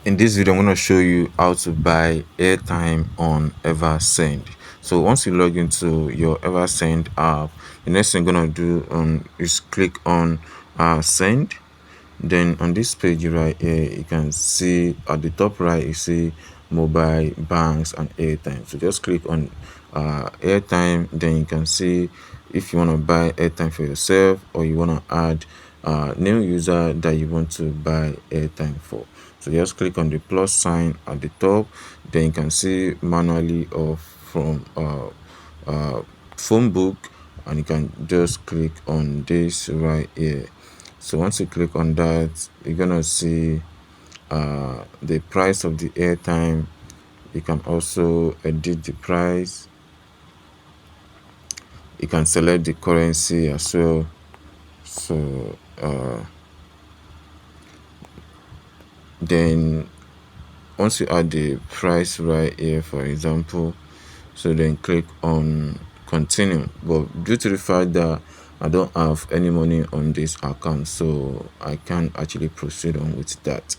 In this video, I'm going to show you how to buy airtime on Eversend. So once you log into your Eversend app, the next thing you're going to do is click on send. Then on this page right here, you can see at the top right, you see mobile, banks, and airtime. So just click on airtime. Then you can see if you want to buy airtime for yourself, or you want to add new user that you want to buy airtime for. So just click on the plus sign at the top. Then you can see manually off from phone book, and you can just click on this right here. So once you click on that, you're gonna see the price of the airtime. You can also edit the price. You can select the currency as well. So then once you add the price right here, for example, so then click on continue. But due to the fact that I don't have any money on this account, so I can't actually proceed on with that.